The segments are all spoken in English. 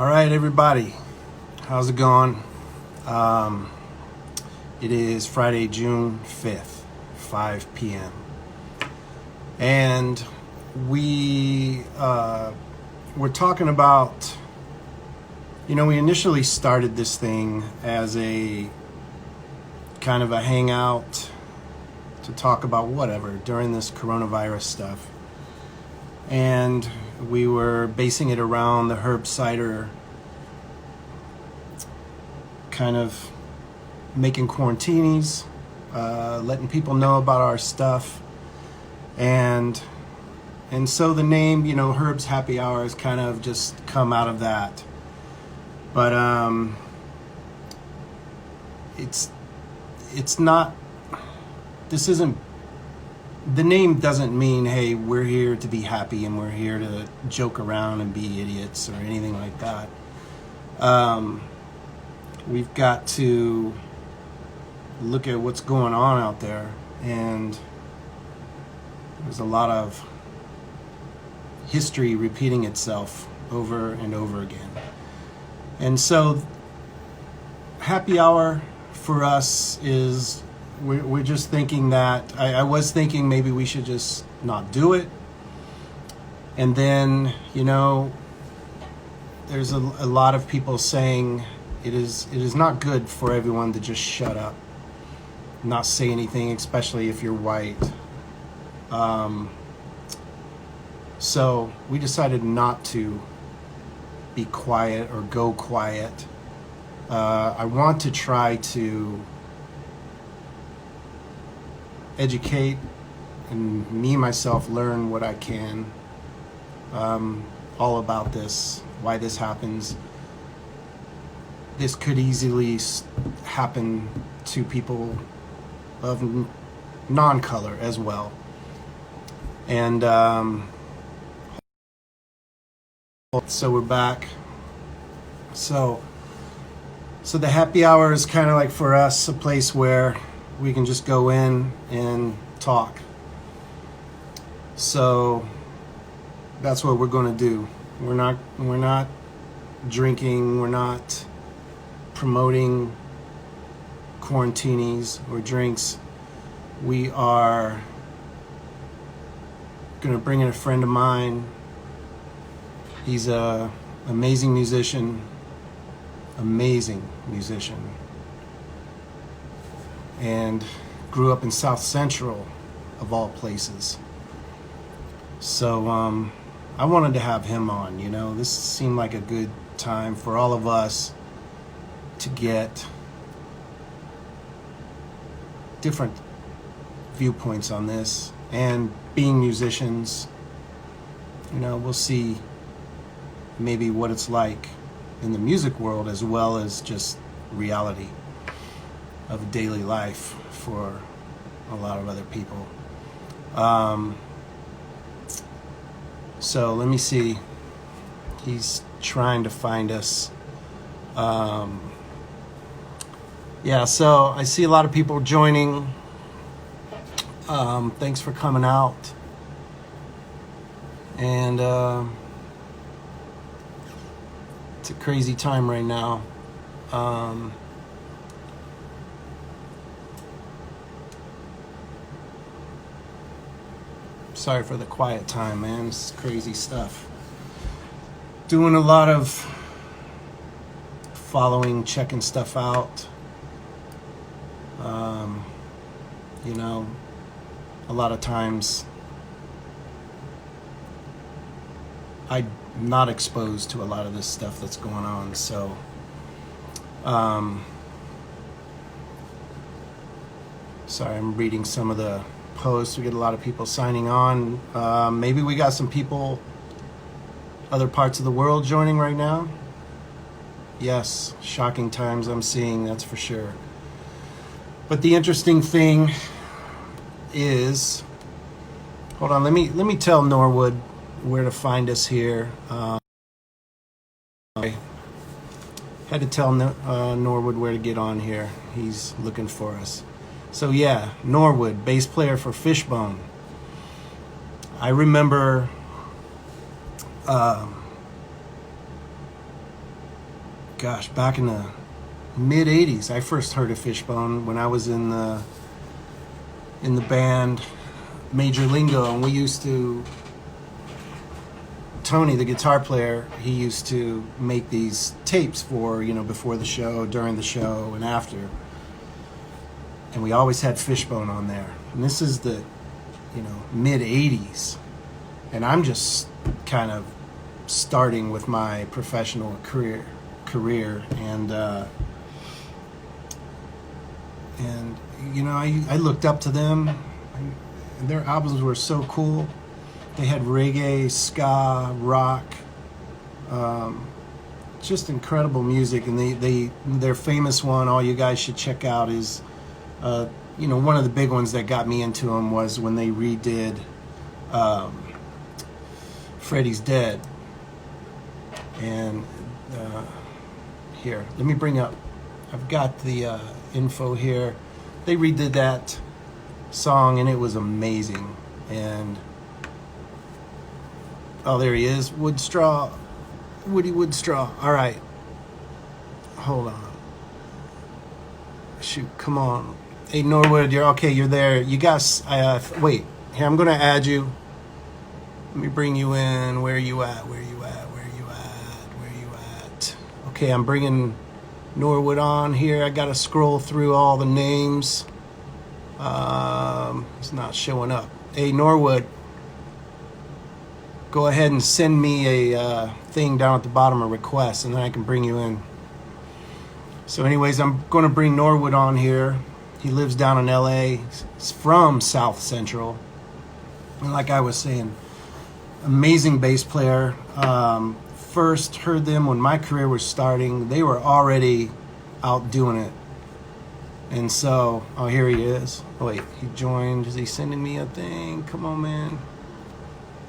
All right, everybody, how's it going? It is Friday, June 5th, 5 p.m. And we're talking about, we initially started this thing as a kind of a hangout to talk about whatever during this coronavirus stuff. And we were basing it around the herb cider, kind of making quarantinis, letting people know about our stuff, and so the name, Herb's Happy Hour, has kind of just come out of that. But it's not. This isn't. The name doesn't mean, hey, we're here to be happy and we're here to joke around and be idiots or anything like that. We've got to look at what's going on out there, and there's a lot of history repeating itself over and over again. And so happy hour for us is, we're just thinking that, I was thinking maybe we should just not do it. And then, there's a lot of people saying it is not good for everyone to just shut up, not say anything, especially if you're white. So we decided not to be quiet or go quiet. I want to try to educate and me myself learn what I can all about this, why this happens. This could easily happen to people of non-color as well. And so we're back. So the happy hour is kind of like, for us, a place where we can just go in and talk. So that's what we're going to do. We're not drinking. We're not promoting quarantinis or drinks. We are going to bring in a friend of mine. He's an amazing musician. And grew up in South Central, of all places. So I wanted to have him on. This seemed like a good time for all of us to get different viewpoints on this. And being musicians, we'll see maybe what it's like in the music world, as well as just reality of daily life for a lot of other people. So let me see. He's trying to find us. Yeah, so I see a lot of people joining. Thanks for coming out. And it's a crazy time right now. Sorry for the quiet time, man. This is crazy stuff. Doing a lot of following, checking stuff out. A lot of times I'm not exposed to a lot of this stuff that's going on. So, sorry, I'm reading some of the posts. We get a lot of people signing on. Maybe we got some people, other parts of the world, joining right now. Yes, shocking times I'm seeing, that's for sure. But the interesting thing is, hold on, let me tell Norwood where to find us here. I had to tell Norwood where to get on here. He's looking for us. So yeah, Norwood, bass player for Fishbone. I remember gosh, back in the mid 80s. I first heard of Fishbone when I was in the band Major Lingo, and we used to, Tony, the guitar player, he used to make these tapes for, before the show, during the show, and after. And we always had Fishbone on there. And this is the, mid 80s. And I'm just kind of starting with my professional career, and I looked up to them, and their albums were so cool. They had reggae, ska, rock, just incredible music. And their famous one, all you guys should check out, is one of the big ones that got me into them was when they redid Freddie's Dead. And here, let me bring up, I've got the info here. They redid that song and it was amazing. And oh, there he is, Woody Woodstraw. All right, hold on, shoot, come on. Hey, Norwood, you're there. You guys, wait, here, I'm gonna add you. Let me bring you in. Where you at? Okay, I'm bringing Norwood on here. I gotta scroll through all the names. It's not showing up. Hey, Norwood, go ahead and send me a thing down at the bottom of requests, and then I can bring you in. So anyways, I'm going to bring Norwood on here. He lives down in LA. He's from South Central. And like I was saying, amazing bass player. First heard them when my career was starting. They were already out doing it. And so, oh, here he is. Oh, wait, he joined. Is he sending me a thing? Come on, man.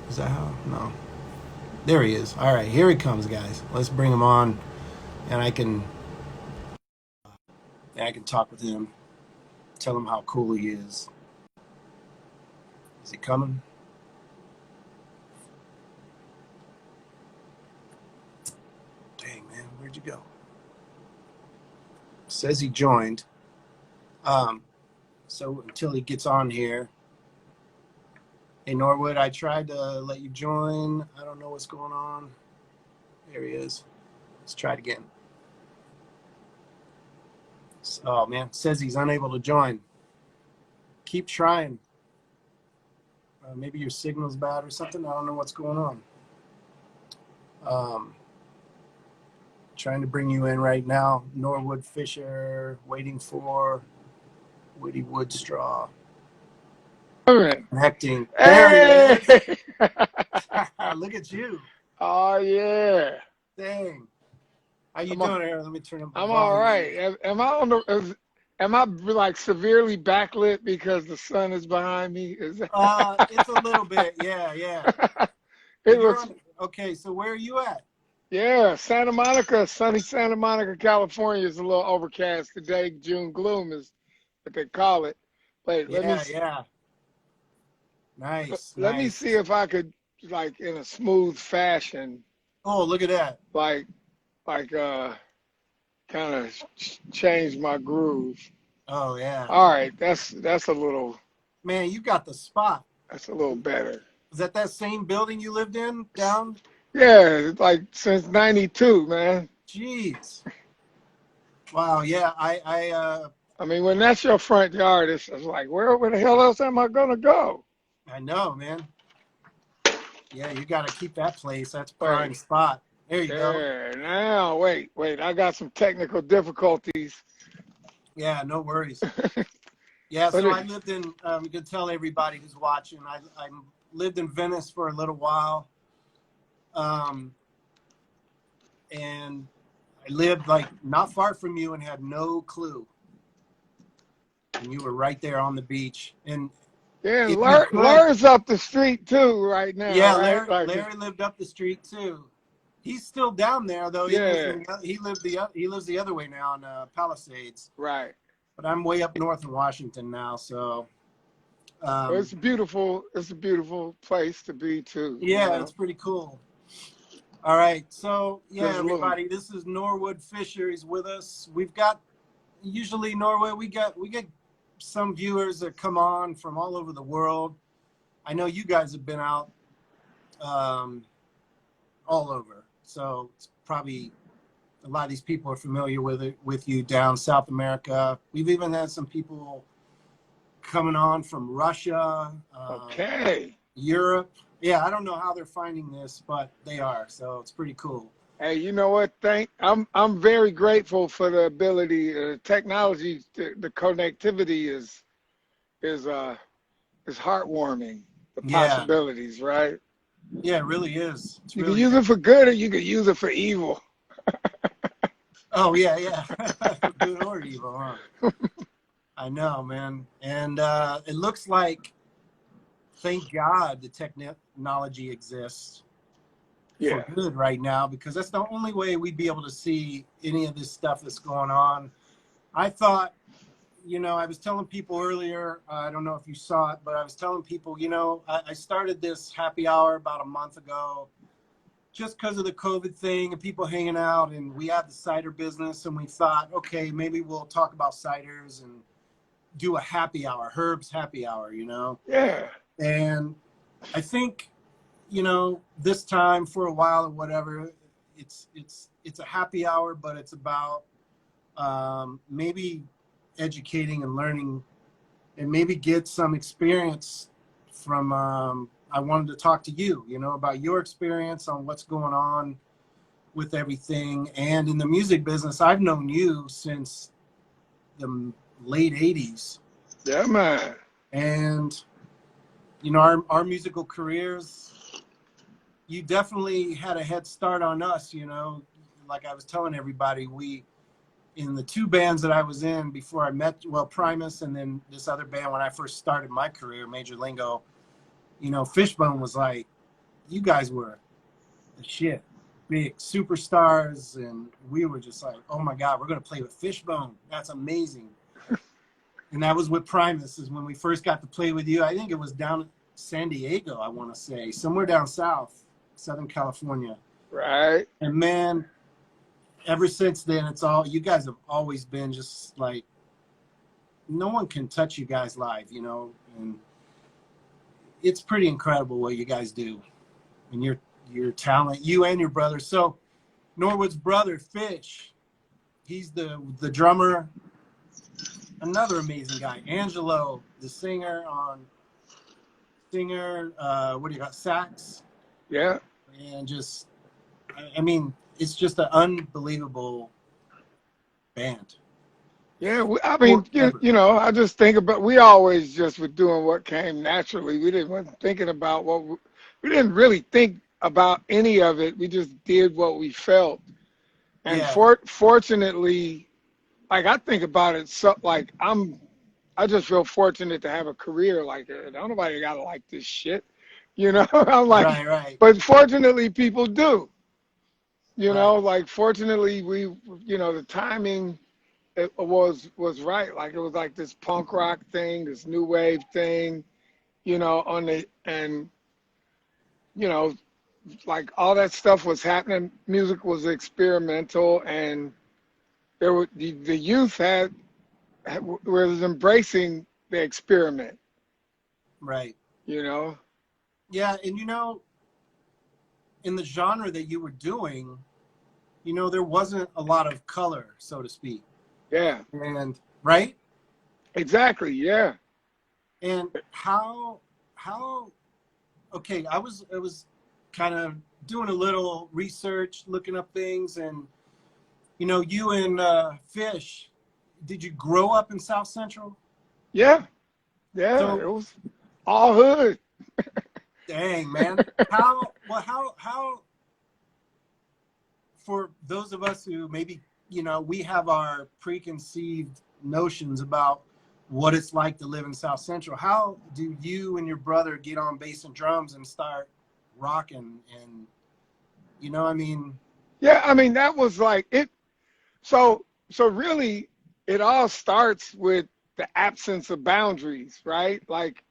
Is that how? No. There he is. All right, here he comes, guys. Let's bring him on, and I can talk with him, tell him how cool he is. Is he coming? Dang, man, where'd you go? Says he joined. So until he gets on here. Hey, Norwood, I tried to let you join. I don't know what's going on. There he is. Let's try it again. Oh, man, it says he's unable to join. Keep trying. Maybe your signal's bad or something. I don't know what's going on. Trying to bring you in right now. NORWOOD FISHER, waiting for Woody Woodstraw. All right. Connecting. Hey! There he is. Look at you. Oh, yeah. Dang. How you doing here? Let me turn up the I'm volume. all right. Am I like severely backlit because the sun is behind me? It's a little bit. Yeah. It looks okay, so where are you at? Yeah, Santa Monica, sunny Santa Monica, California is a little overcast today. June gloom is what they call it. Wait, Yeah. Nice. Let me see if I could, like, in a smooth fashion. Oh, look at that. Like, kind of change my groove. Oh, yeah. All right, that's a little. Man, you got the spot. That's a little better. Is that same building you lived in down? Yeah, like since '92, man. Jeez. Wow. Yeah. I mean, when that's your front yard, it's like, where the hell else am I gonna go? I know, man. Yeah, you got to keep that place. That's prime spot. There you go. There. Now, wait. I got some technical difficulties. Yeah, no worries. Yeah, so I lived in, you can tell everybody who's watching, I lived in Venice for a little while. And I lived like not far from you and had no clue. And you were right there on the beach. And yeah, Larry's up the street too right now. Yeah, right? Larry lived up the street too. He's still down there though. Yeah. He lives the other way now in Palisades. Right. But I'm way up north in Washington now, so well, it's a beautiful place to be too. Yeah, it's pretty cool. All right. So yeah, Just a little. everybody, this is Norwood Fisher. He's with us. We've got usually Norway. We get some viewers that come on from all over the world. I know you guys have been out um, all over, so it's probably a lot of these people are familiar with you down South America. We've even had some people coming on from Russia, Okay. Europe. Yeah, I don't know how they're finding this, but they are, so it's pretty cool. Hey, you know what? I'm very grateful for the ability, technology, the connectivity is is heartwarming. The Yeah, possibilities, right? yeah, it really is. It's You can really use it for good, or you can use it for evil. Oh yeah, yeah, for good or evil, huh? I know, man. And it looks like, thank God, the technology exists for Yeah, good right now because that's the only way we'd be able to see any of this stuff that's going on. I thought, I was telling people earlier, I don't know if you saw it, but I was telling people, I started this happy hour about a month ago just because of the COVID thing and people hanging out. And we had the cider business and we thought, okay, maybe we'll talk about ciders and do a happy hour, Herb's happy hour. yeah, And I think, this time for a while or whatever, it's a happy hour, but it's about maybe educating and learning and maybe get some experience from I wanted to talk to you, about your experience on what's going on with everything. And in the music business, I've known you since the late 80s. yeah, man. And, our musical careers, you definitely had a head start on us, like I was telling everybody, in the two bands that I was in before I met, well, Primus and then this other band when I first started my career, Major Lingo, Fishbone was like, you guys were the shit, big superstars. And we were just like, oh my God, we're going to play with Fishbone. That's amazing. And that was with Primus is when we first got to play with you. I think it was down at San Diego, I want to say, somewhere down south, Southern California. Right. And man, ever since then, you guys have always been just like, no one can touch you guys live, and it's pretty incredible what you guys do and your talent, you and your brother. So Norwood's brother, Fish, he's the drummer, another amazing guy. Angelo, the singer, what do you got, sax? Yeah. And just, I mean, it's just an unbelievable band. Yeah, I mean, Forever. I just think about, we always just were doing what came naturally. Wasn't thinking about we didn't really think about any of it. We just did what we felt. And Yeah, fortunately, like I think about it, so like I just feel fortunate to have a career like it. Don't nobody gotta like this shit, I'm like, right, but fortunately people do, right. like fortunately the timing it was right. Like it was like this punk rock thing, this new wave thing, on the and you know, like all that stuff was happening. Music was experimental, and there were the youth was embracing the experiment. Right. You know, Yeah, and in the genre that you were doing, there wasn't a lot of color, so to speak. yeah, And right? exactly, yeah, And how okay, I was kind of doing a little research, looking up things, and you and Fish, did you grow up in South Central? yeah, yeah. So It was all hood. dang man, how for those of us who maybe we have our preconceived notions about what it's like to live in South Central. How do you and your brother get on bass and drums and start rocking? And I mean, Yeah, I mean that was like it. So really, it all starts with the absence of boundaries, right? Like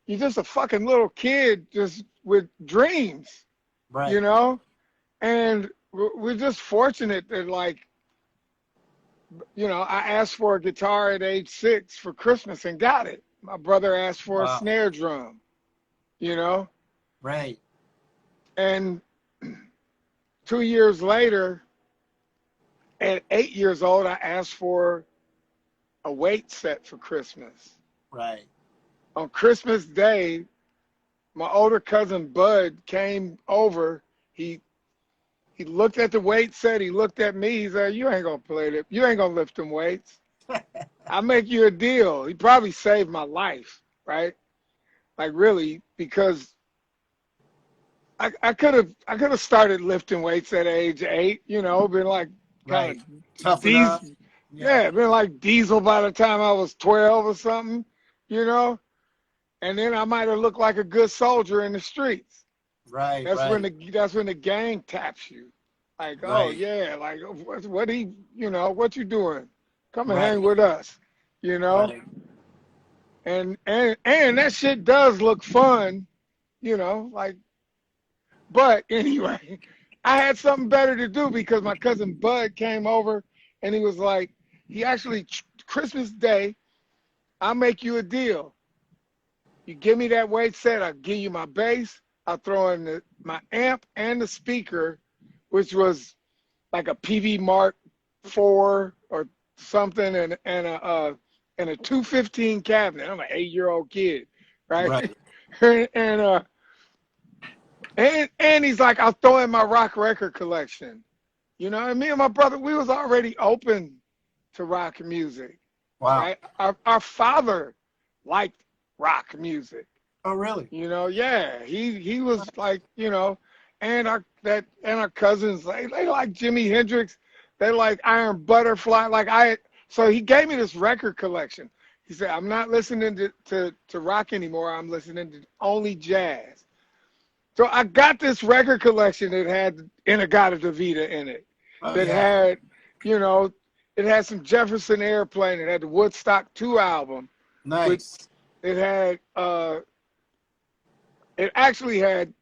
you're just a fucking little kid just with dreams, you right, know? And we're just fortunate that, like, I asked for a guitar at age 6 for Christmas and got it. My brother asked for a Wow. snare drum, you know, Right. and 2 years later, at 8 years old, I asked for a weight set for Christmas. Right. On Christmas Day, my older cousin Bud came over. He he looked at the weight set. He looked at me. He said, "You ain't gonna play that. You ain't gonna lift them weights. I'll make you a deal." He probably saved my life, right? Like, really, because I could have started lifting weights at age 8. Been like Right. kind of Toughen up. diesel. Yeah. Yeah, been like diesel by the time I was 12 or something. You know, and then I might have looked like a good soldier in the streets. Right. That's when Right. the gang taps you. Like, oh Right. yeah, like what you doing? Come and hang Right. with us, you know? Right. And that shit does look fun, like, but anyway, I had something better to do because my cousin Bud came over and he was like, he actually Christmas Day, I'll make you a deal. You give me that weight set, I'll give you my bass, I'll throw in my amp and the speaker, which was like a PV Mark 4 or something, and a 215 cabinet. I'm an 8-year-old kid, right? Right. and and he's like, I'll throw in my rock record collection. And me and my brother, we was already open to rock music, Wow. right? Our father liked rock music. Oh, really? Yeah, he was like, and our cousins, they like Jimi Hendrix, they like Iron Butterfly, so he gave me this record collection. He said, I'm not listening to rock anymore, I'm listening to only jazz. So I got this record collection that had In-A-Gadda-Da-Vida in it, Oh, that yeah. had, it had some Jefferson Airplane, it had the Woodstock 2 album, with Nice. it had it actually had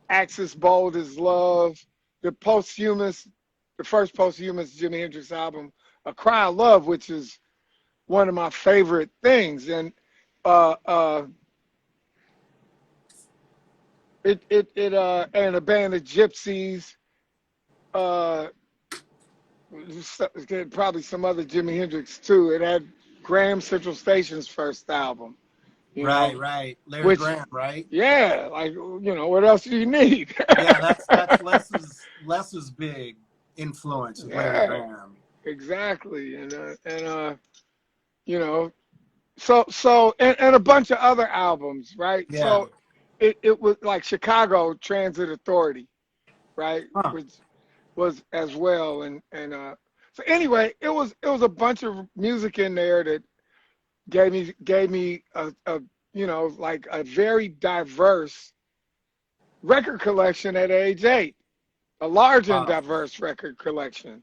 Axis Bold as Love, the first posthumous Jimi Hendrix album, A Cry of Love, which is one of my favorite things. And uh, uh, and a band of gypsies, uh, probably some other Jimi Hendrix too. It had Graham Central Station's first album, Right. Right. Larry which, Graham. Right. yeah, like, what else do you need? Yeah. That's Les's big influence with Larry Yeah, Graham. exactly. You know, and a bunch of other albums, right? Yeah. So it was like Chicago Transit Authority, right? Huh. Which was as well. So anyway, it was a bunch of music in there that gave me like a very diverse record collection at age 8, a large and Wow. diverse record collection.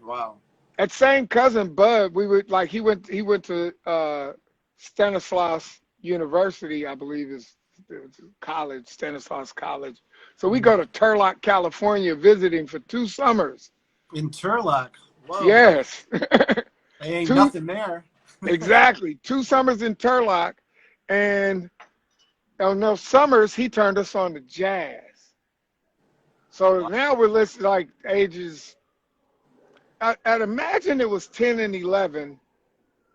Wow. That same cousin Bud, we would like he went to Stanislaus University, I believe is college, Stanislaus College. So we Mhm. go to Turlock, California, visiting for 2 summers. In Turlock. Whoa. Yes, There ain't two nothing there. exactly 2 summers in Turlock, and on those summers he turned us on to jazz. So Wow. now we're listening like ages. I'd imagine it was 10 and 11.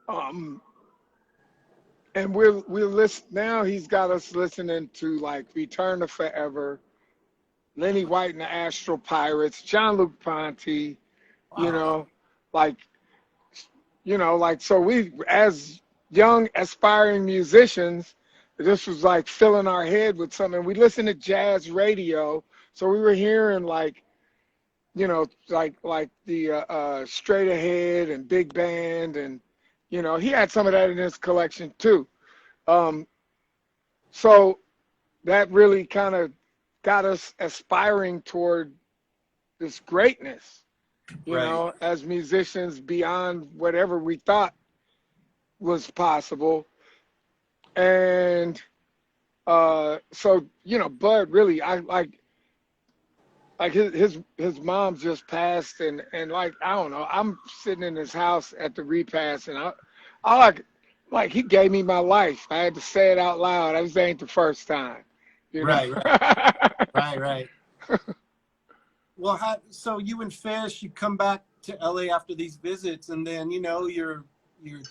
Um, and we're listen now. He's got us listening to like Return to Forever, Lenny White and the Astral Pirates, John Luke Ponty. You Wow. know, like so we as young aspiring musicians, this was like filling our head with something. We listened to jazz radio, so we were hearing like like the Straight Ahead and Big Band, and he had some of that in his collection too. Um, so that really kind of got us aspiring toward this greatness, Right. as musicians beyond whatever we thought was possible. And so Bud really, I like like his mom just passed, and like I don't know, I'm sitting in his house at the repast, and I like he gave me my life. I had to say it out loud. This ain't the first time, you know. Right, right, right. Well, so you and Fish, you come back to LA after these visits, and then you're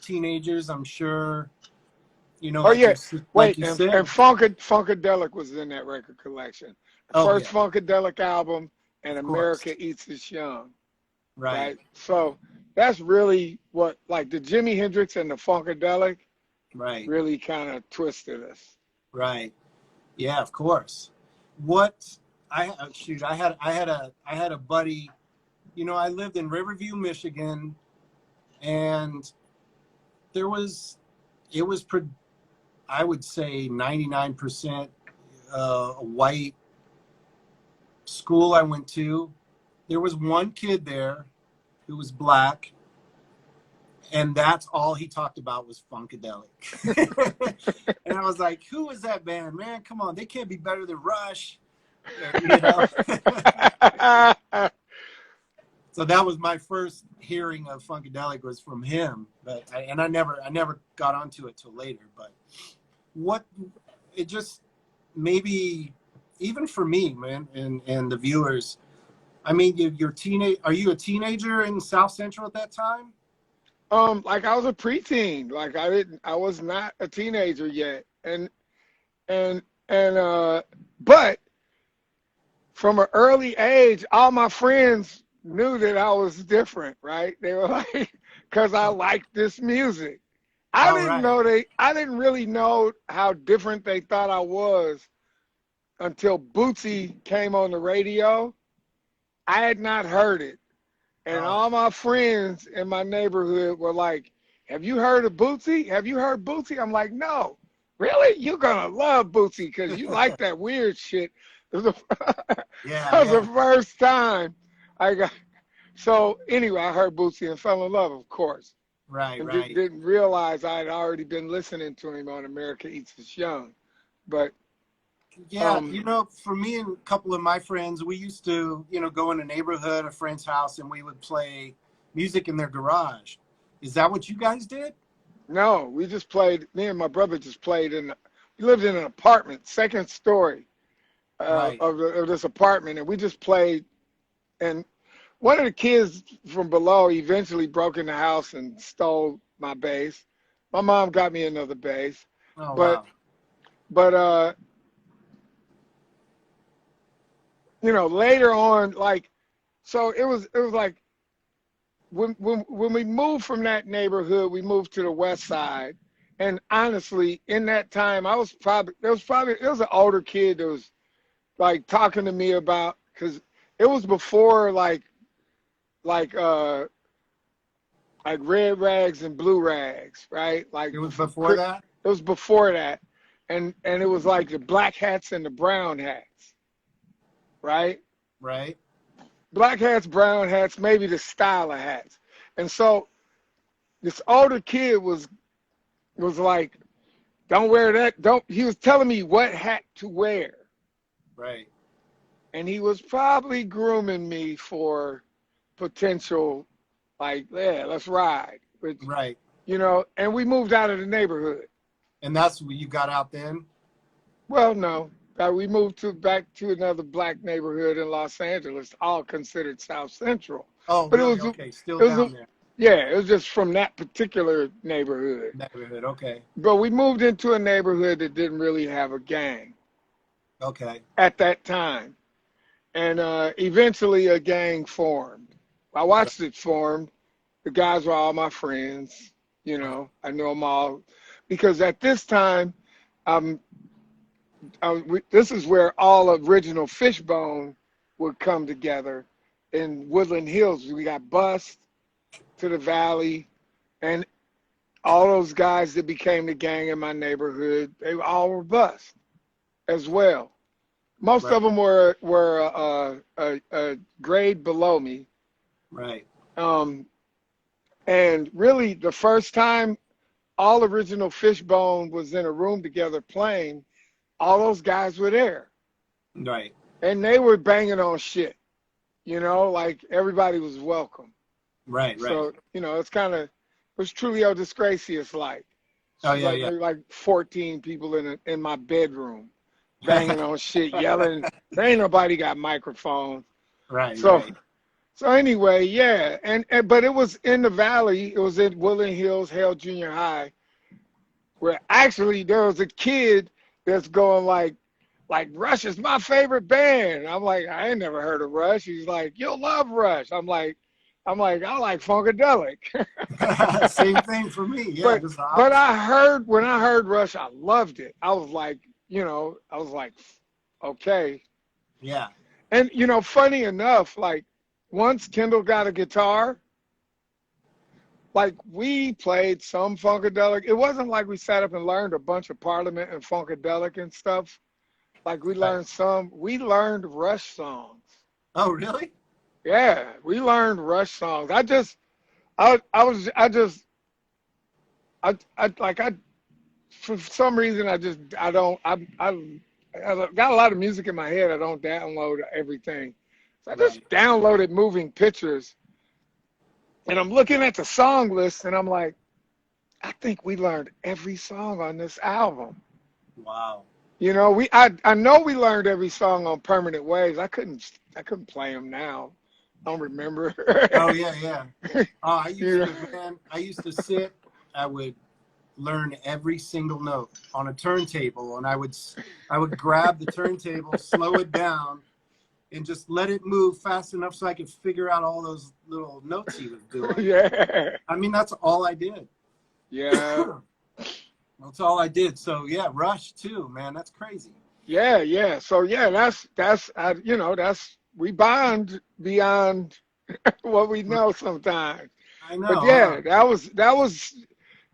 teenagers, I'm sure. Oh yeah, Like wait, you and said. Funkadelic was in that record collection. The Oh first yeah, Funkadelic album and of course. America Eats Us Young, Right, right? So that's really what like the Jimi Hendrix and the Funkadelic right, really kind of twisted us. right. Yeah, of course. What shoot, I had a buddy. I lived in Riverview, Michigan, and there was it was I would say 99% white school I went to. There was one kid there who was black, and that's all he talked about was Funkadelic. And I was like, who is that band, man? Come on, they can't be better than Rush. you know. So that was my first hearing of Funkadelic was from him, but I never got onto it till later. But what it just maybe even for me, man, and the viewers. I mean, you're teenage. Are you a teenager in South Central at that time? Like I was a preteen. Like I was not a teenager yet. And but from an early age, all my friends knew that I was different, right? They were like, because I Oh, liked this music. all right. I didn't really know how different they thought I was until Bootsy came on the radio. I had not heard it. And Oh, all my friends in my neighborhood were like, have you heard of Bootsy? Have you heard Bootsy? I'm like, no. Really? You're going to love Bootsy because you like that weird shit. That yeah, was the yeah. first time I got. So anyway, I heard Bootsy and fell in love, of course, Right, and right. didn't realize I had already been listening to him on America Eats Us Young. But Yeah, um, for me and a couple of my friends, we used to, go in a neighborhood, a friend's house, and we would play music in their garage. Is that what you guys did? no, we just played. Me and my brother just played in. We lived in an apartment, second story Right. of this apartment, and we just played. And one of the kids from below eventually broke in the house and stole my bass. My mom got me another bass, Oh, but wow. but later on, like, so it was like when we moved from that neighborhood, we moved to the west side. And honestly, in that time, it was an older kid that was like talking to me about because it was before like like red rags and blue rags, right? It was before that? It was before that, and it was like the black hats and the brown hats, right? Right. Black hats, brown hats, maybe the style of hats. And so this older kid was like, "Don't wear that." Don't. He was telling me what hat to wear, Right. and he was probably grooming me for potential, like, yeah, let's ride. Which, Right. and we moved out of the neighborhood. And that's what you got out then? Well, no, we moved to back to another black neighborhood in Los Angeles, all considered South Central. Oh, But really? Okay. Still it was down there. yeah, it was just from that particular neighborhood. Neighborhood. Okay. But we moved into a neighborhood that didn't really have a gang Okay. at that time. And eventually a gang formed. I Right. watched it form. The guys were all my friends. Right. I know them all. Because at this time, um, this is where all original Fishbone would come together in Woodland Hills. We got Bust to the Valley, and all those guys that became the gang in my neighborhood, they all were Bust as well. Most Right. of them were a grade below me. Right. Um, and really, the first time all original Fishbone was in a room together playing, all those guys were there. Right. and they were banging on shit. You know, like everybody was welcome. Right, right. So, you know, it's kind of, it was Trulio Disgracious like. Oh She's yeah, like, yeah. maybe like 14 people in my bedroom banging on shit, yelling. There ain't nobody got microphones. Right, So, right. so anyway, yeah. And but it was in the Valley. It was in Woodland Hills, Hale Junior High, where actually there was a kid that's going like Rush is my favorite band. I'm like, I ain't never heard of Rush. He's like, you'll love Rush. I'm like, I like Funkadelic. Same thing for me. Yeah, but just the but opposite. I heard when I heard Rush, I loved it. I was like, you know, I was like, okay. Yeah. And you know, funny enough, like once Kendall got a guitar, like we played some Funkadelic. It wasn't like we sat up and learned a bunch of Parliament and Funkadelic and stuff. Like Right. we learned Rush songs. Oh, really? Yeah, we learned Rush songs. I for some reason I don't I got a lot of music in my head. I don't download everything. So I just Right. downloaded Moving Pictures, and I'm looking at the song list and I'm like, I think we learned every song on this album. Wow. You know, I know we learned every song on Permanent Waves. I couldn't play them now. I don't remember. Oh yeah, yeah. I You used know? to, man. I used to sit. I would learn every single note on a turntable, and I would grab the turntable, slow it down, and just let it move fast enough so I could figure out all those little notes he was doing. Yeah. I mean, that's all I did. Yeah. That's all I did. So yeah, Rush too, man. That's crazy. Yeah, yeah. So yeah, you know, that's we bond beyond what we know sometimes. I But know, huh? yeah,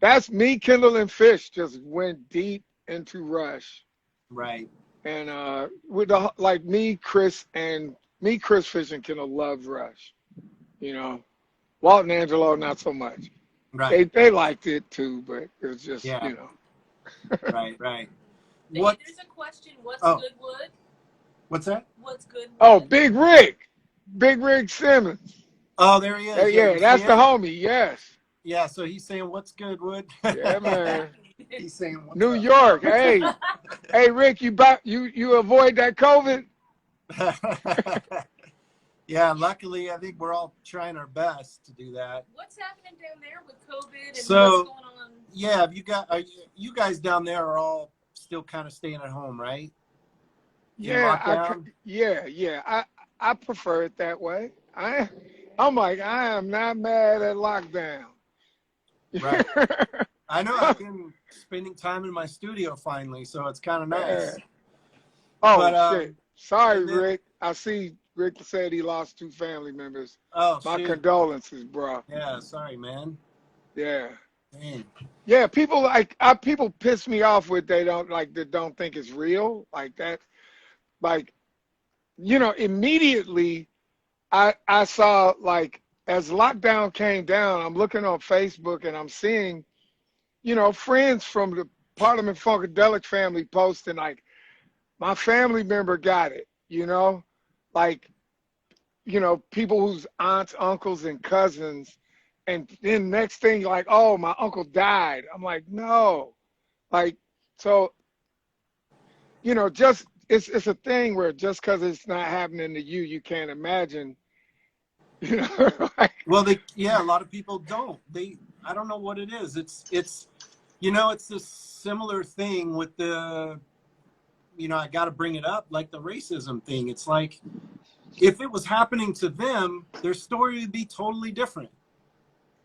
that's me, Kendall, and Fish just went deep into Rush. Right, And with like Chris Fish and Kendall loved Rush. You know, Walt and Angelo not so much. right. They liked it too, but it was just, Yeah, you know. right, right. Hey, What? there's a question. What's Oh, good wood? what's that? What's good Oh, wood? Big Rig Simmons. Oh, there he is. Yeah, Yeah, you see that's the him? homie. Yes. Yeah. So he's saying, "What's good, Wood?" Yeah, man. He's saying, "What's New up?" York. Hey, Rick, you avoid that COVID? Yeah. Luckily, I think we're all trying our best to do that. What's happening down there with COVID and what's So, going on? yeah, have you guys down there are all still kind of staying at home, right? In Yeah, lockdown. yeah. I prefer it that way. I'm like, I am not mad at lockdown. Right. I know I've been spending time in my studio finally, so it's kind of Yeah. nice. Oh But shit. Sorry, and then Rick. I see Rick said he lost 2 family members. oh My shoot, condolences, bro. yeah, sorry, man. Yeah. Dang. Yeah, people piss me off with they don't like that don't think it's real. Like that, like, you know, immediately I saw like as lockdown came down, I'm looking on Facebook and I'm seeing, you know, friends from the Parliament Funkadelic family posting like my family member got it, you know? Like, you know, people whose aunts, uncles, and cousins, and then next thing like, oh, my uncle died. I'm like, no. Like, so, you know, just it's a thing where just because it's not happening to you, you can't imagine, you know, like, Well, yeah, a lot of people don't. I don't know what it is. It's it's this similar thing with I got to bring it up, like the racism thing. It's like if it was happening to them, their story would be totally different.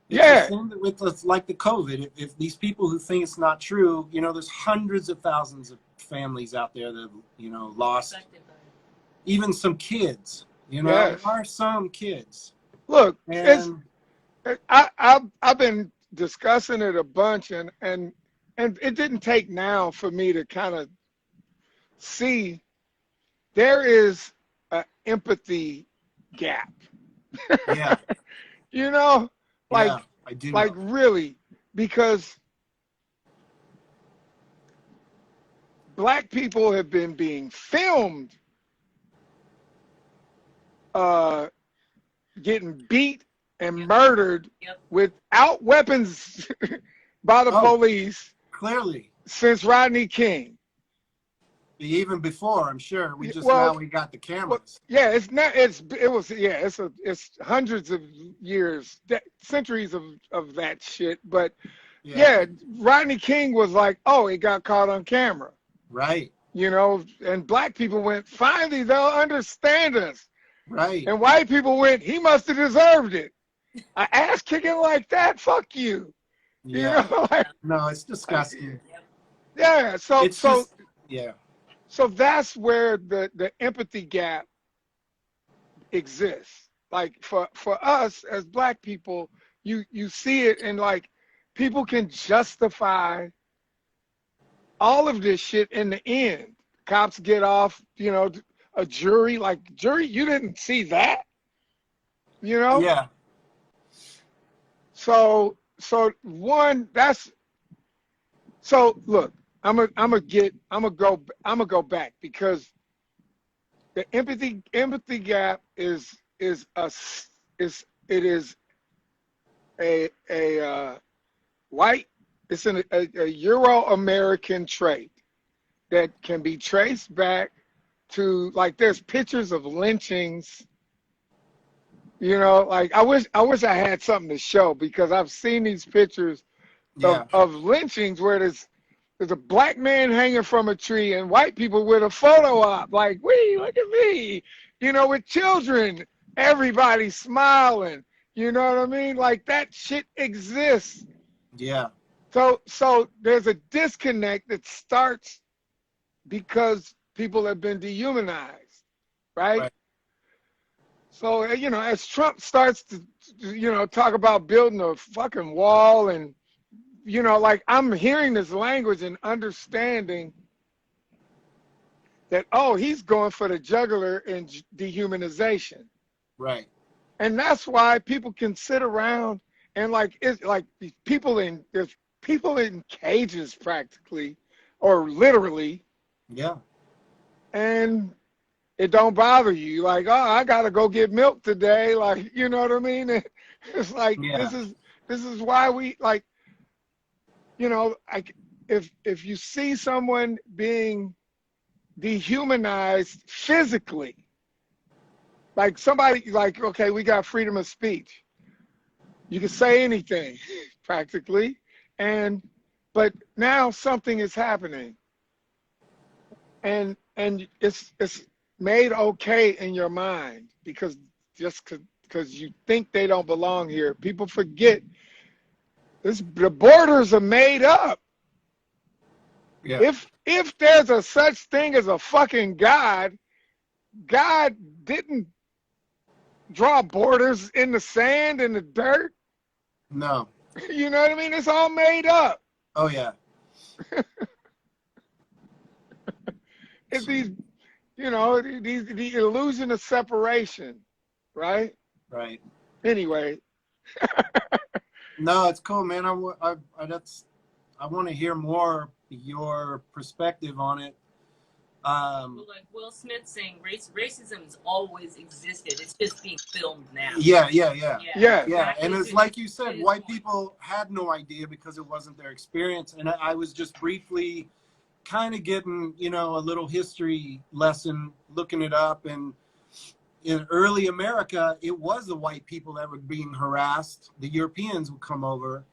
It's the yeah, same with like the COVID. If these people who think it's not true, there's hundreds of thousands of families out there that lost Affected by it. even some kids. There yes. are some kids, Look, and I've been discussing it a bunch, and it didn't take now for me to kind of see there is an empathy gap. yeah, You know, yeah, like I do like know. really, because black people have been being filmed uh, getting beat and murdered Yep. without weapons by the Oh, police clearly. since Rodney King. Even before, I'm sure. We just Well, now we got the well, cameras. yeah, it's hundreds of years, centuries of that shit. But Yeah. yeah, Rodney King was like, oh, he got caught on camera, Right. you know, and black people went, finally they'll understand us, Right. and white people went, he must have deserved it. An ass kicking like that, fuck you, you Yeah. know, like, No, it's disgusting. yeah. So It's just yeah. so that's where the empathy gap exists. Like for us as black people, you see it, and like people can justify all of this shit in the end. Cops get off, you know, a jury, like jury, you didn't see that, you know? Yeah. So one, that's so look, I'm gonna go back because the empathy gap is a it is a white, it's a Euro American trait that can be traced back to, like, there's pictures of lynchings, you know, like I wish I had something to show, because I've seen these pictures Yeah. of lynchings where there's a black man hanging from a tree and white people with a photo op, like, wee, look at me, you know, with children, everybody smiling, you know what I mean? Like, that shit exists. Yeah. So there's a disconnect that starts because people have been dehumanized, right? Right. So, you know, as Trump starts to, you know, talk about building a fucking wall, and, you know, like, I'm hearing this language and understanding that, oh, he's going for the jugular in dehumanization. Right. And that's why people can sit around and, like, it's like there's people in cages practically, or literally, Yeah. and it don't bother you. Like, oh, I gotta go get milk today. Like, you know what I mean? It's like, Yeah. this is why we, like, you know, like, if you see someone being dehumanized physically, like somebody, like, okay, we got freedom of speech. You can say anything practically, but now something is happening, and it's made okay in your mind, because just because you think they don't belong here, people forget the borders are made up. Yeah. If there's a such thing as a fucking God didn't draw borders in the sand and the dirt. No. You know what I mean? It's all made up. Oh yeah. It's these, you know, the illusion of separation, right? Right. Anyway, No, it's cool, man. I want to hear more your perspective on it. Well, like Will Smith saying, racism has always existed. It's just being filmed now. Yeah. Yeah. Yeah, and it's like you said, white people had no idea because it wasn't their experience. And I was just briefly kind of getting, you know, a little history lesson, looking it up. And in early America, it was the white people that were being harassed. The Europeans would come over.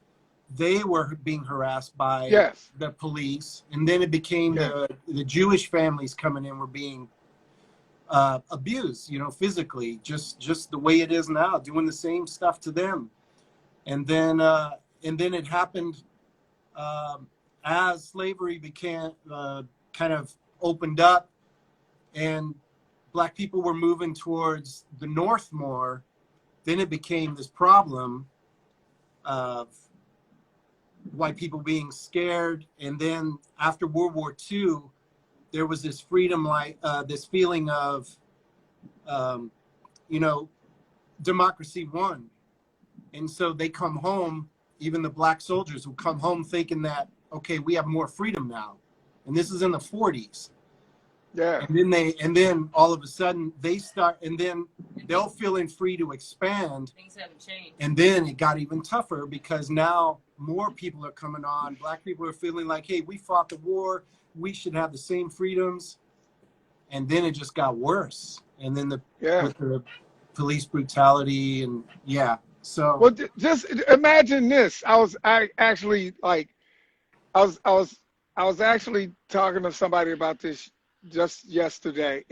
They were being harassed by yes, the police. And then it became yeah, the Jewish families coming in were being abused, you know, physically, just the way it is now, doing the same stuff to them. And then it happened as slavery became kind of opened up, and black people were moving towards the north more. Then it became this problem of white people being scared. And then after World War II, there was this freedom, like this feeling of, you know, democracy won. And so they come home, even the black soldiers would come home thinking that, okay, we have more freedom now. And this is in the 40s. Yeah. And then all of a sudden they start, and then they'll feeling free to expand. Things haven't changed. And then it got even tougher because now more people are coming on. Black people are feeling like, hey, we fought the war. We should have the same freedoms. And then it just got worse. And then with the police brutality and so. Well, just imagine this. I was actually talking to somebody about this just yesterday.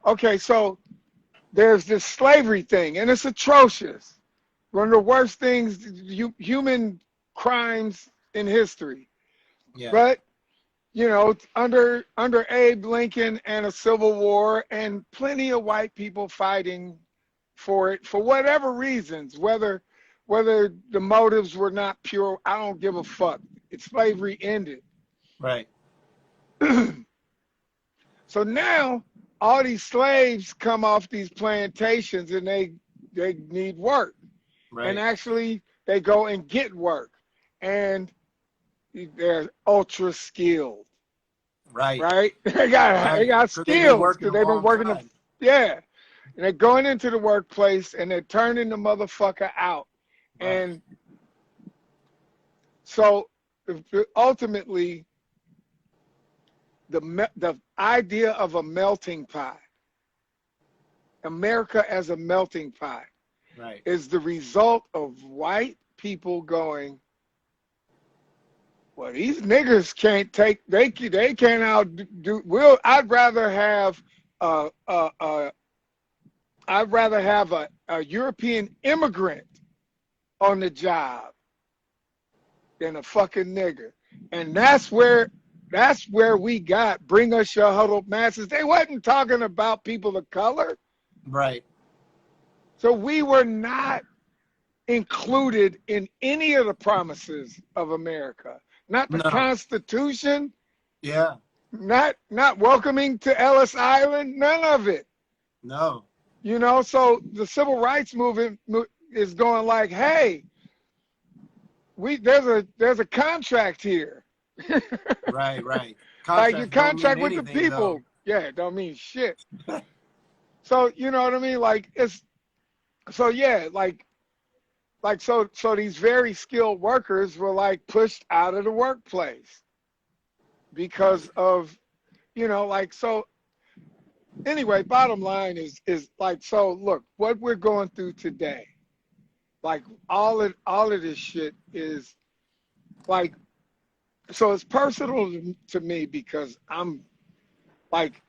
Okay, so there's this slavery thing, and it's atrocious. One of the worst things, human crimes in history. Yeah. But under Abe Lincoln and a civil war, and plenty of white people fighting for it for whatever reasons, whether the motives were not pure, I don't give a fuck. Slavery ended. Right. So now all these slaves come off these plantations and they need work. Right. And actually they go and get work. And they're ultra skilled. Right. Right? They got skills because they've been working and they're going into the workplace and they're turning the motherfucker out. Right. And so ultimately the idea of a melting pot, America as a melting pot, right, is the result of white people going, well, these niggers can't take, they can't outdo. I'd rather have a European immigrant on the job than a fucking nigger. And that's where we got bring us your huddled masses. They wasn't talking about people of color. Right. So we were not included in any of the promises of America. Not the Constitution. Yeah. Not welcoming to Ellis Island. None of it. No. So the civil rights movement is going like, hey, there's a contract here. Right. Like your contract with the people. Though. Yeah, it don't mean shit. So you know what I mean? Like so these very skilled workers were like pushed out of the workplace because of, so anyway, bottom line is like, so look, what we're going through today, like all of this shit is like, so it's personal to me because I'm like,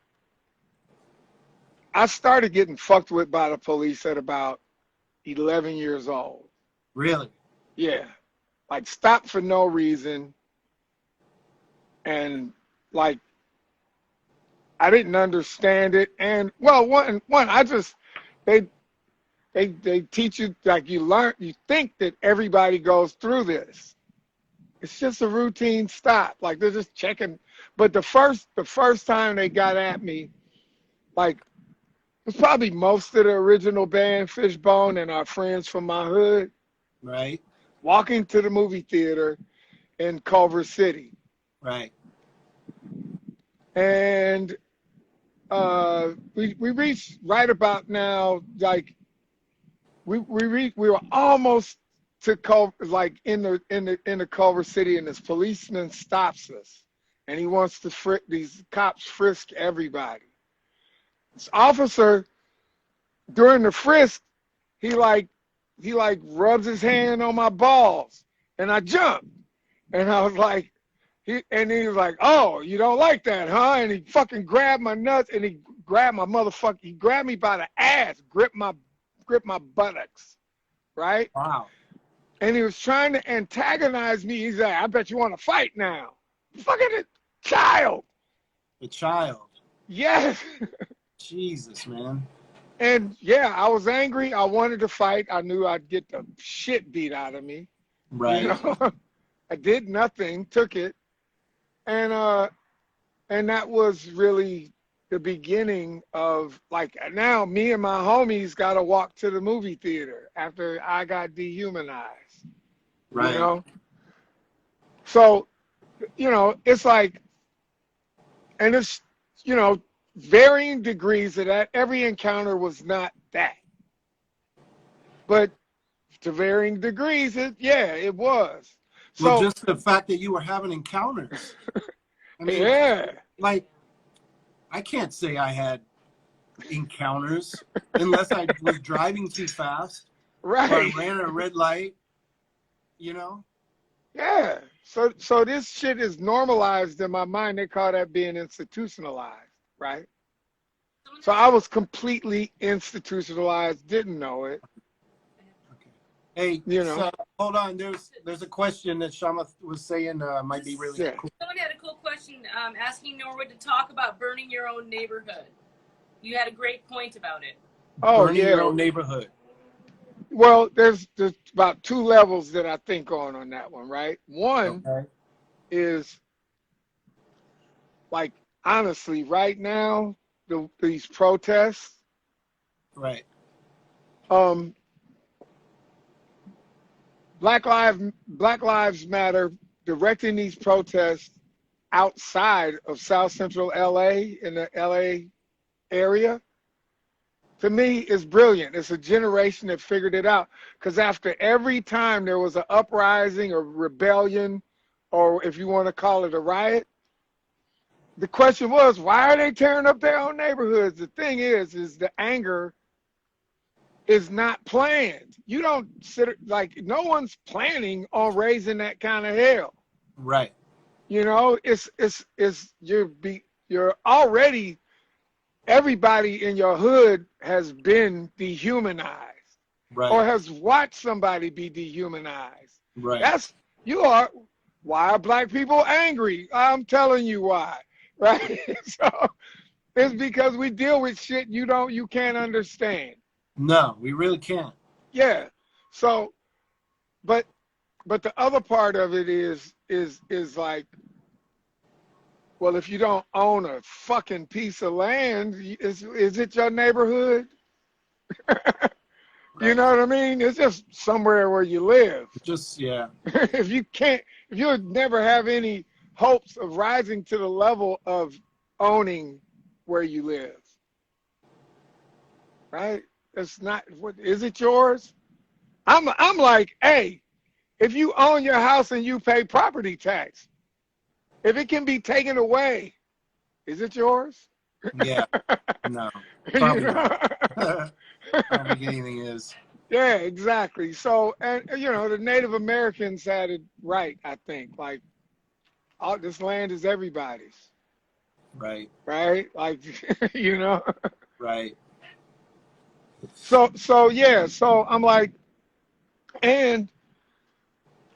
I started getting fucked with by the police at about 11 years old. Really? Yeah. Like stopped for no reason. And like, I didn't understand it. And well, one, I just, they teach you, like you think that everybody goes through this. It's just a routine stop. Like they're just checking. But the first time they got at me, like, it was probably most of the original band, Fishbone, and our friends from my hood. Right. Walking to the movie theater in Culver City. Right. And we reached right about now, like we were almost to Culver, like in the Culver City, and this policeman stops us, and he wants to these cops frisk everybody. This officer, during the frisk, he rubs his hand on my balls, and I jumped, and I was like, he was like, oh, you don't like that, huh? And he fucking grabbed my nuts, and he grabbed me by the ass, gripped my buttocks, right? Wow. And he was trying to antagonize me. He's like, I bet you want to fight now. Fucking child. The child. Yes. Jesus, man. And yeah, I was angry. I wanted to fight. I knew I'd get the shit beat out of me. Right. I did nothing, took it. And that was really the beginning of, like, now me and my homies got to walk to the movie theater after I got dehumanized. Right. So, it's like, and it's, varying degrees of that. Every encounter was not that, but to varying degrees, it was. Well, So just the fact that you were having encounters. I mean, yeah, like, I can't say I had encounters unless I was driving too fast or I right, ran a red light, you know? yeah. So this shit is normalized in my mind. They call that being institutionalized, right? So I was completely institutionalized, didn't know it, Okay. Hey, you know. so hold on. There's a question that Shama was saying might be really Yeah. cool. Someone had a cool question asking Norwood to talk about burning your own neighborhood. You had a great point about it. Oh Burning your yeah. own neighborhood. Well, there's about two levels that I think on that one, right? One Okay. is like honestly, right now, these protests, Right. um, Black Lives Matter directing these protests outside of South Central LA in the LA area, to me is brilliant. It's a generation that figured it out. Because after every time there was an uprising or rebellion, or if you want to call it a riot, the question was, why are they tearing up their own neighborhoods? The thing is the anger is not planned. You don't like no one's planning on raising that kind of hell. Right. You know, you're already, everybody in your hood has been dehumanized Right. or has watched somebody be dehumanized. Right. That's why are black people angry? I'm telling you why. Right? So it's because we deal with shit you can't understand. No, we really can't. Yeah. So, but the other part of it is like, well, if you don't own a fucking piece of land, is it your neighborhood? You Right. know what I mean? It's just somewhere where you live. Just yeah. if you would never have any hopes of rising to the level of owning where you live, right? It's not. What is it yours? I'm like, hey, if you own your house and you pay property tax, if it can be taken away, is it yours? Yeah. No. You Probably know? not. I don't think anything is. Yeah, exactly. So, and you know, the Native Americans had it right, I think. Like, all this land is everybody's, Right. right? Like, you know. Right. So yeah. So I'm like, and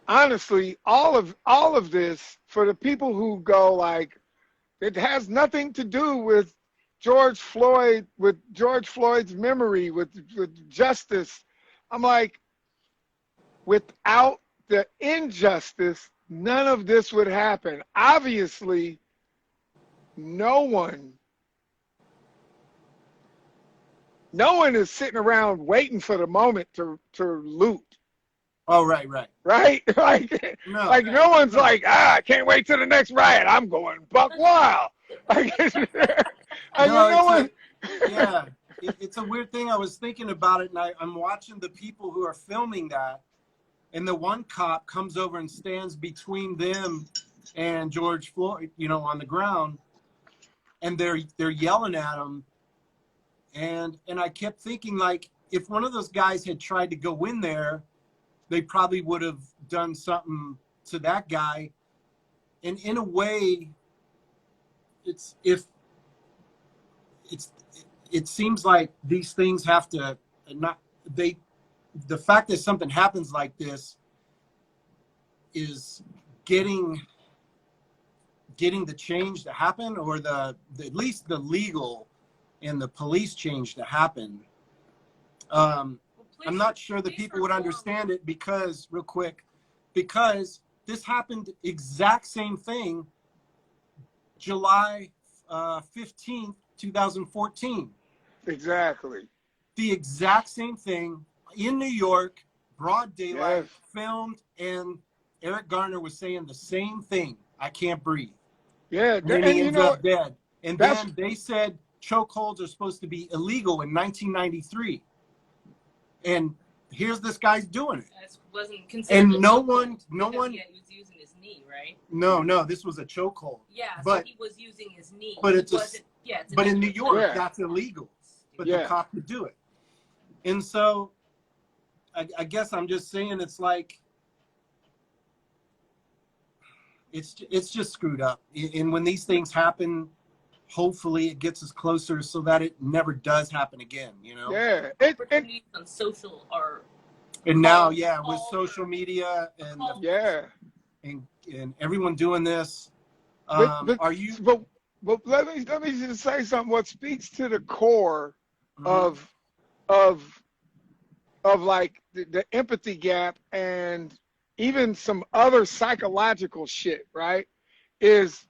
honestly, all of this for the people who go like, it has nothing to do with George Floyd's memory, with justice. I'm like, without the injustice, none of this would happen. Obviously, no one is sitting around waiting for the moment to loot. Oh, right. Right. Right? Like, No. like no one's like, I can't wait till the next riot. I'm going buck wild. Like, No, no one. Yeah. It's a weird thing. I was thinking about it, and I'm watching the people who are filming that, and the one cop comes over and stands between them and George Floyd, you know, on the ground, and they're yelling at him, and I kept thinking, like, if one of those guys had tried to go in there, they probably would have done something to that guy. And in a way, it seems like these things have to the fact that something happens like this is getting the change to happen, or at least the legal and the police change to happen. I'm not sure that people would understand it because this happened exact same thing July 15th, 2014. Exactly. The exact same thing in New York, broad daylight, Yes. filmed, and Eric Garner was saying the same thing. I can't breathe. Yeah. And then he ends up dead. And that's then they said chokeholds are supposed to be illegal in 1993, and here's this guy's doing it. That wasn't considered. And no one. one. Yeah, he was using his knee, right? No, this was a chokehold. Yeah, but so he was using his knee. But but in New York, Yeah. that's illegal. But Yeah. the cop could do it. And so, I guess I'm just saying, it's like, it's just screwed up. And when these things happen, hopefully it gets us closer so that it never does happen again, you know? Yeah. Opportunities on social or. And now, with social media and Yeah. and everyone doing this, But are you? But let me just say something. What speaks to the core Mhm. of like the empathy gap and even some other psychological shit, right? Is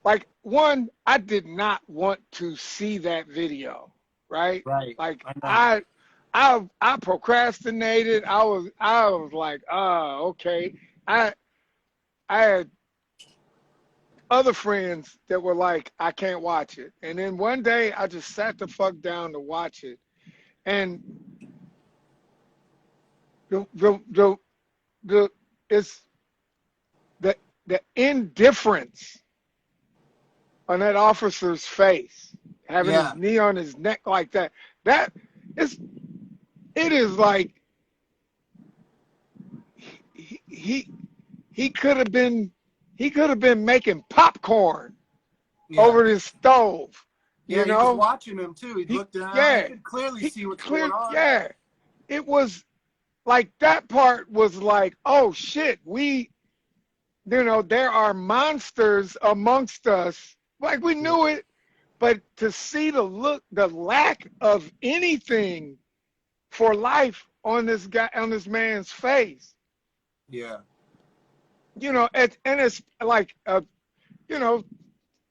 like, one, I did not want to see that video, right? Right. Like I know. I procrastinated. I was like, oh, okay. I had other friends that were like, I can't watch it. And then one day I just sat the fuck down to watch it. And it's the indifference on that officer's face, having his knee on his neck like that. It is like he could have been making popcorn over this stove. You know? He was watching him too. He looked down. Yeah, he could clearly see what's going on. Yeah, it was like that part was like, oh shit, there are monsters amongst us. Like, we knew it, but to see the lack of anything for life on this man's face. Yeah. And it's like,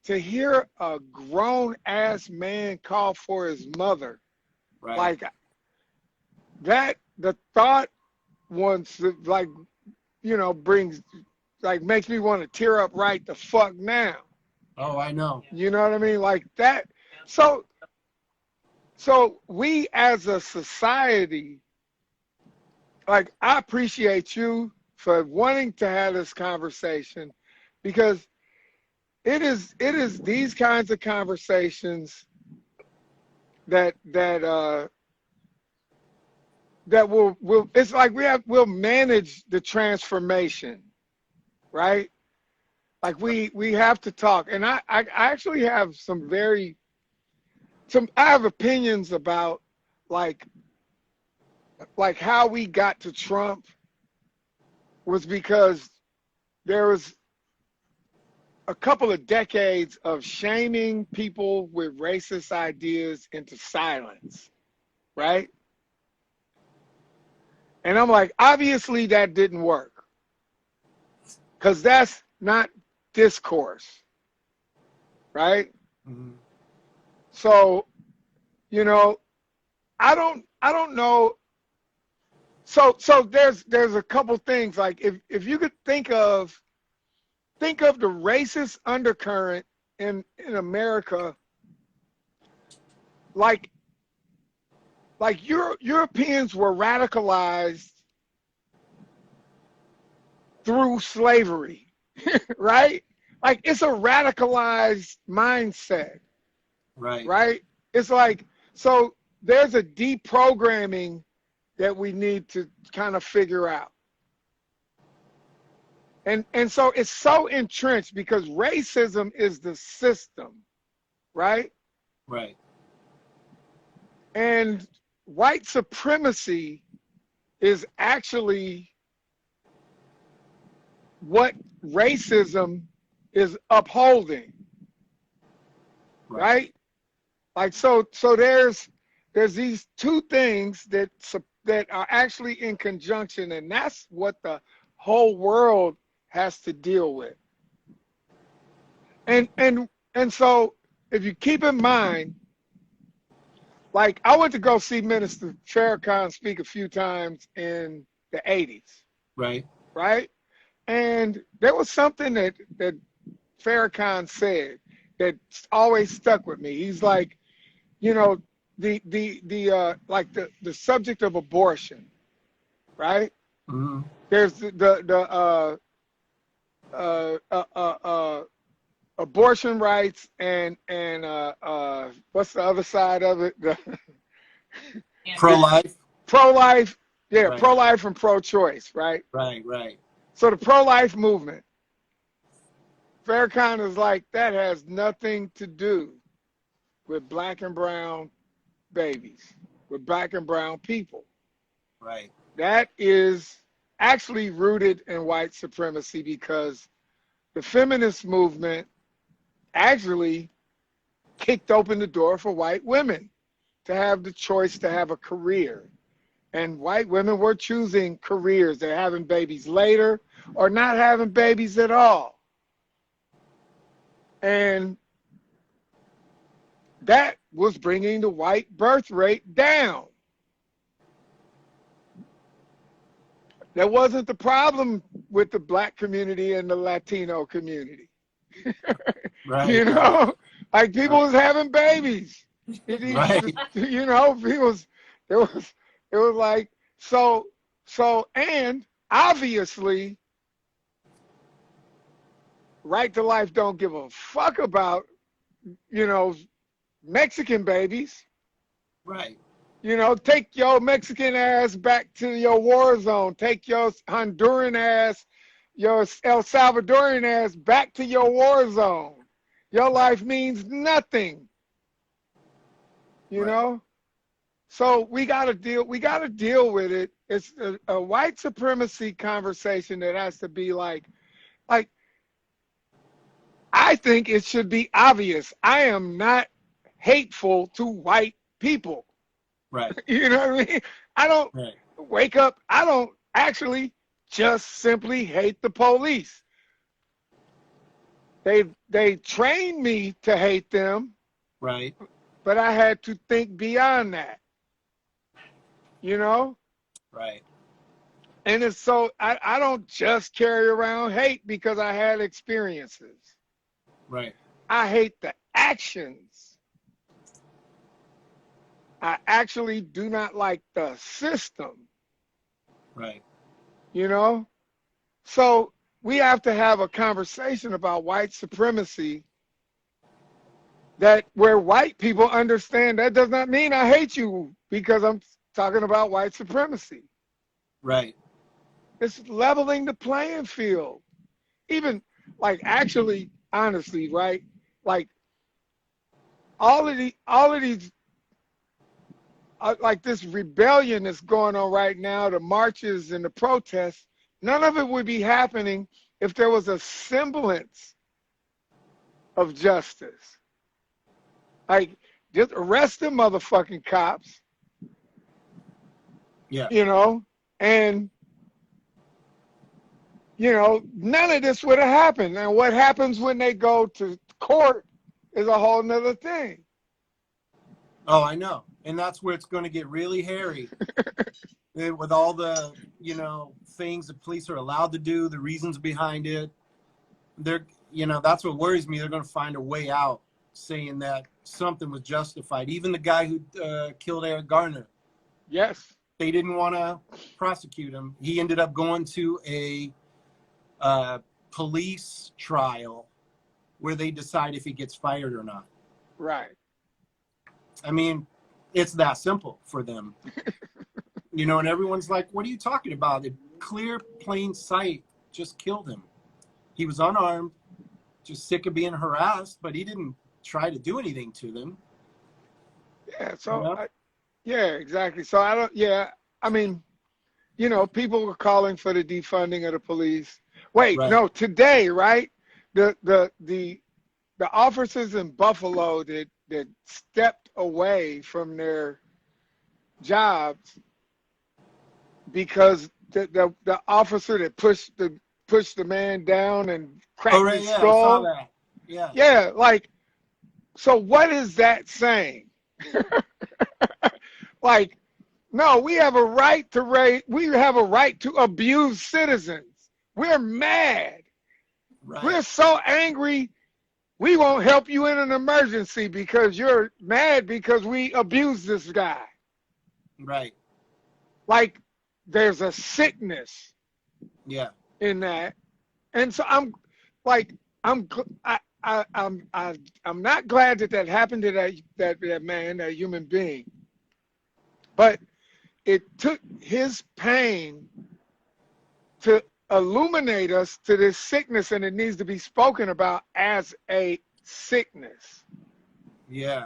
to hear a grown ass man call for his mother, Right. like that, the thought once, like, brings, like, makes me want to tear up right the fuck now. Oh, I know. You know what I mean? Like that. So we as a society, like, I appreciate you for wanting to have this conversation, because it is these kinds of conversations that will it's like we'll manage the transformation, right? Like, we have to talk. And I actually have I have opinions about like how we got to Trump was because there was a couple of decades of shaming people with racist ideas into silence, right? And I'm like, obviously that didn't work, because that's not discourse, right? Mm-hmm. So, I don't know. So there's a couple things, like, if you could think of the racist undercurrent in America, like Europeans were radicalized through slavery, right? Like, it's a radicalized mindset, Right. right? It's like, so there's a deprogramming that we need to kind of figure out. And so it's so entrenched because racism is the system, right? Right. And white supremacy is actually what racism is upholding, right? Like, so there's these two things that are actually in conjunction, and that's what the whole world has to deal with. And so if you keep in mind, like, I went to go see Minister Farrakhan speak a few times in the 80s. Right. Right? And there was something that Farrakhan said, that's always stuck with me. He's like, you know, like the subject of abortion, right? Mm-hmm. There's abortion rights and what's the other side of it? Pro-life. Pro-life, yeah, Right. pro-life and pro-choice, right? Right. So the pro-life movement, Farrakhan is like, that has nothing to do with black and brown babies, with black and brown people. Right. That is actually rooted in white supremacy, because the feminist movement actually kicked open the door for white women to have the choice to have a career. And white women were choosing careers. They're having babies later or not having babies at all. And that was bringing the white birth rate down. That wasn't the problem with the black community and the Latino community. Right. You know, like people was having babies. Right. You know, it was like, so, and obviously, Right to Life don't give a fuck about, you know, Mexican babies. Right. You know, take your Mexican ass back to your war zone. Take your Honduran ass, your El Salvadorian ass back to your war zone. Your life means nothing. You know? So we gotta deal with it. It's a white supremacy conversation that has to be like I think it should be obvious. I am not hateful to white people. Right. You know what I mean? I don't wake up. I don't actually just simply hate the police. They trained me to hate them. Right. But I had to think beyond that. You know? Right. And it's so I don't just carry around hate because I had experiences. Right. I hate the actions. I actually do not like the system. Right. You know? So we have to have a conversation about white supremacy that where white people understand that does not mean I hate you because I'm talking about white supremacy. Right. It's leveling the playing field. Even like actually, honestly, right? Like all of these like this rebellion that's going on right now, the marches and the protests, none of it would be happening if there was a semblance of justice. Like, just arrest them motherfucking cops. Yeah. You know, and, you know, none of this would have happened. And what happens when they go to court is a whole nother thing. Oh, I know. And that's where it's going to get really hairy. With all the, you know, things the police are allowed to do, the reasons behind it. They're, you know, that's what worries me. They're going to find a way out saying that something was justified. Even the guy who killed Eric Garner. Yes. They didn't want to prosecute him. He ended up going to a police trial where they decide if he gets fired or not. Right. I mean, it's that simple for them. You know, and everyone's like, what are you talking about? The clear, plain sight just killed him. He was unarmed, just sick of being harassed, but he didn't try to do anything to them. Yeah, so, You know? yeah, exactly. So I mean, you know, people were calling for the defunding of the police. Wait, no, today, right? The officers in Buffalo that stepped away from their jobs because the officer that pushed the man down and cracked his skull. I saw that. Yeah. Yeah, like, so what is that saying? Like, no, we have a right to abuse citizens. We're mad. Right. We're so angry we won't help you in an emergency because you're mad because we abused this guy. Right. Like there's a sickness Yeah. in that. And so I'm like, I'm not glad that happened to that man, that human being. But it took his pain to illuminate us to this sickness, and it needs to be spoken about as a sickness. Yeah.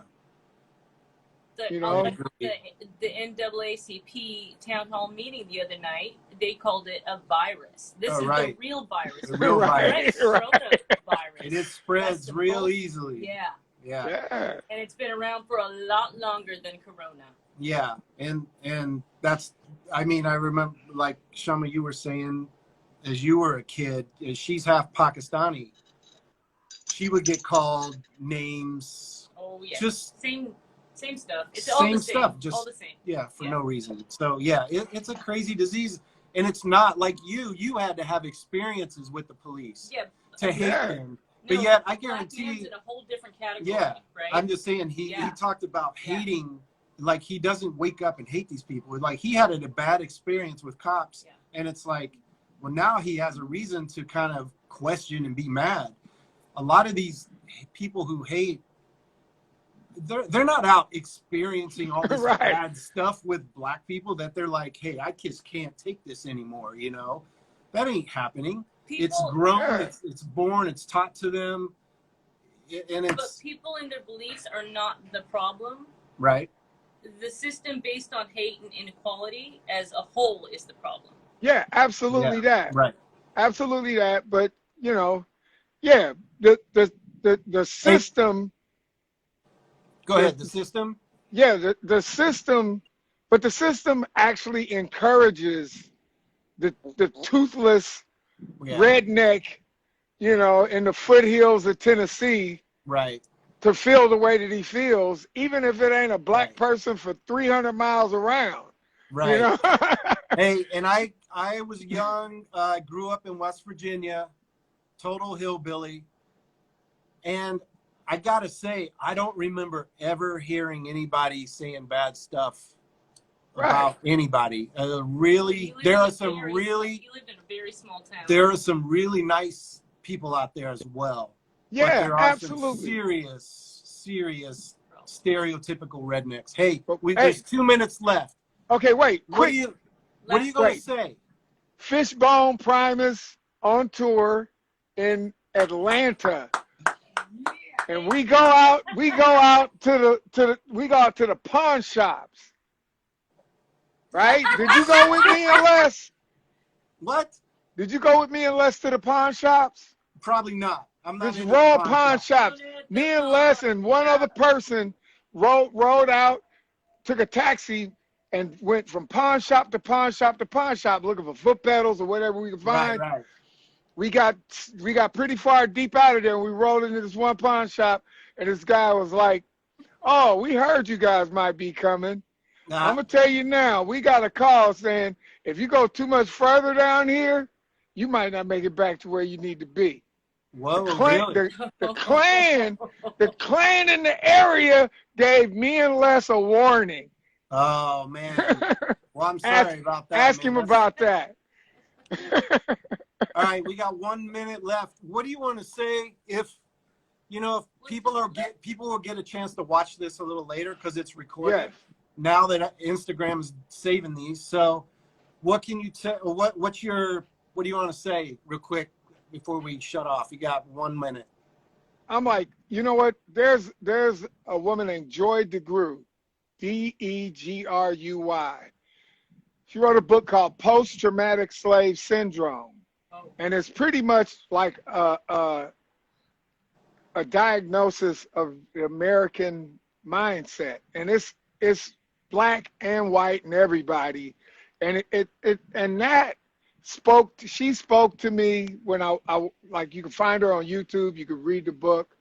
You know? The NAACP town hall meeting the other night, they called it a virus. This is the real virus. The real virus. Coronavirus. And it spreads real easily. Yeah. Yeah. And it's been around for a lot longer than Corona. Yeah. And that's, I mean, I remember, like Shama, you were saying, as you were a kid, she's half Pakistani. She would get called names. Oh, yeah. Just same stuff. It's same all the same. stuff. Just, all the same. Yeah, for no reason. So, yeah, it's a crazy disease. And it's not like you had to have experiences with the police to hate them. But yet, I guarantee in a whole different category, right? I'm just saying he talked about hating, like he doesn't wake up and hate these people. Like he had a bad experience with cops, and it's like, well, now he has a reason to kind of question and be mad. A lot of these people who hate, they're not out experiencing all this bad stuff with black people that they're like, hey, I just can't take this anymore, you know? That ain't happening. It's grown, it's born, it's taught to them, and it's... But people and their beliefs are not the problem. Right. The system based on hate and inequality as a whole is the problem. Yeah, absolutely that. Right. Absolutely that. But, you know, the system... Go ahead, the system? Yeah, the system, but the system actually encourages the toothless redneck, you know, in the foothills of Tennessee, to feel the way that he feels, even if it ain't a black person for 300 miles around. Right. You know? Hey, and I was young, grew up in West Virginia, total hillbilly, and I gotta say, I don't remember ever hearing anybody saying bad stuff about anybody. Really, there are some really. You lived in a very small town. There are some really nice people out there as well. Yeah, but there are absolutely. Some serious stereotypical rednecks. Hey, there's 2 minutes left. Okay, wait. What are you gonna say? Fishbone Primus on tour in Atlanta. And we go out to the pawn shops. Right? Did you go with me and Les? What? Did you go with me and Les to the pawn shops? Probably not. I'm not. Just raw pawn shops. Me and Les and one other person rode out, took a taxi, and went from pawn shop to pawn shop to pawn shop looking for foot pedals or whatever we could find. Right. We got pretty far deep out of there, and we rolled into this one pawn shop, and this guy was like, "Oh, we heard you guys might be coming. I'm gonna tell you now, we got a call saying if you go too much further down here, you might not make it back to where you need to be." Whoa, the clan in the area gave me and Les a warning. Oh man. Well, I'm sorry about that. Ask him about that. All right, we got 1 minute left. What do you want to say if people will get a chance to watch this a little later because it's recorded now that Instagram is saving these. So what can you tell? What do you want to say real quick before we shut off? You got 1 minute. I'm like, you know what? There's a woman named Joy DeGruy, DEGRUY. She wrote a book called Post-Traumatic Slave Syndrome. And it's pretty much like a diagnosis of the American mindset, and it's black and white and everybody, and she spoke to me when I like, you can find her on YouTube, you can read the book,